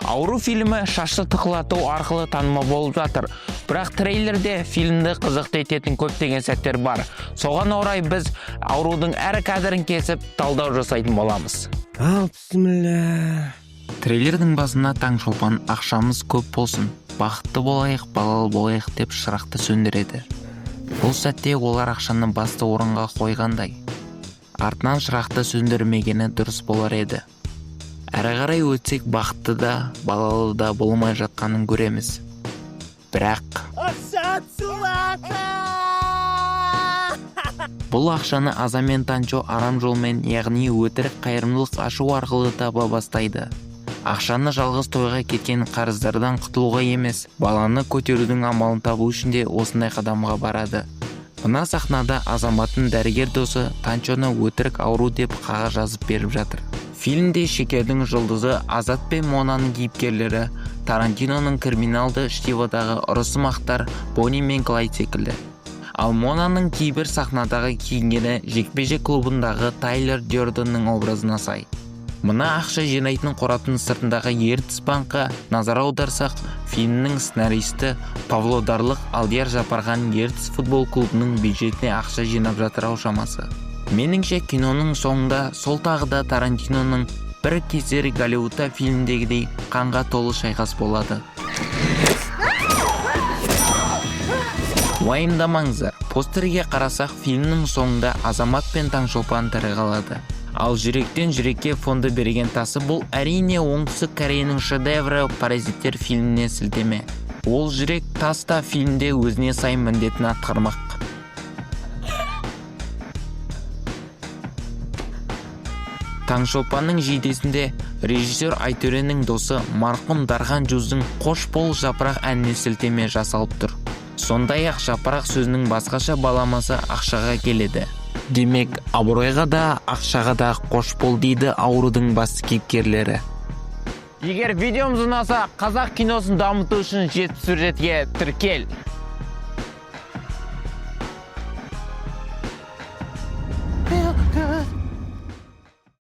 Ауру фильмі шашты тықылату арқылы танымал болып жатыр. Бірақ трейлерде фильмді қызықты ететін көптеген сәттер бар. Соған орай біз аурудың әр кадрын кесіп талдау жасайтын боламыз. Бісміллә. Трейлердің басында Таңшолпан ақшамыз көп болсын, бақытты болайық, балалы болайық деп шырақты сөндіреді. Бұл сәтте олар ақшаны басты орынға қойғандай. Артынан шырақты сөндірмегені дұрыс болар еді. Әрі қарай өтсек бақытты да, балалы да болмай жатқанын көреміз. Бірақ бұл ақшаны Аза мен Танчо арам жолмен, яғни өтірік қайырымдылық ашу арқылы таба бастайды. Ақшаны жалғыз тойға кеткен қарыздардан құтылуға емес, баланы көтерудің амалын табу үшін де осындай қадамға барады. Мына сахнада Азаматтың дәрігер досы Танчоны өтірік ауру деп қағаз жазып беріп жатыр. Фильмде шекердің жұлдызы Азат пен Монаның кейіпкерлері Тарантиноның криминалды штивадағы ұрысымақтар Бонни мен Клайд секілді. Ал Монаның кейбір сахнадағы киінгені жекпе-жек клубындағы Тайлер Дёрденнің образына сай. Мына ақша жинайтын қораптың сыртындағы ертіс банкқа назар аударсақ, фильмнің сценаристі павлодарлық Алдияр Жапархан ертіс футбол клубының бюджетіне ақша жинап жатыр ау шамасы. Меніңше киноның соңында сол тағы да Тарантиноның бір кездері Голливудта фильмдегідей қанға толы шайқас болады. Уайымдамаңыздар, постерге қарасақ фильмнің соңында Азамат пен Таңшолпан тірі қалады. Ал жүректен жүрекке фонды берген тасы бұл әрине оңтүстік Кореяның шедеврі Паразиттер фильміне сілтеме. Ол жүрек тас та фильмде өзіне сай міндетін атқармақ. Таңшолпанның жейдесінде режиссер Айтөренің досы марқұм Дархан Жүздің «Қош бол жапырақ» әніне сілтеме жасалып тұр. Сондай-ақ жапырақ сөзінің басқаша баламасы ақшаға келеді. Демек, абыройға да, ақшаға да қош бол дейді аурудың басты кейіпкерлері. Егер видеомыз ұнаса, қазақ киносын дамыту үшін 7 сюжетке тіркел.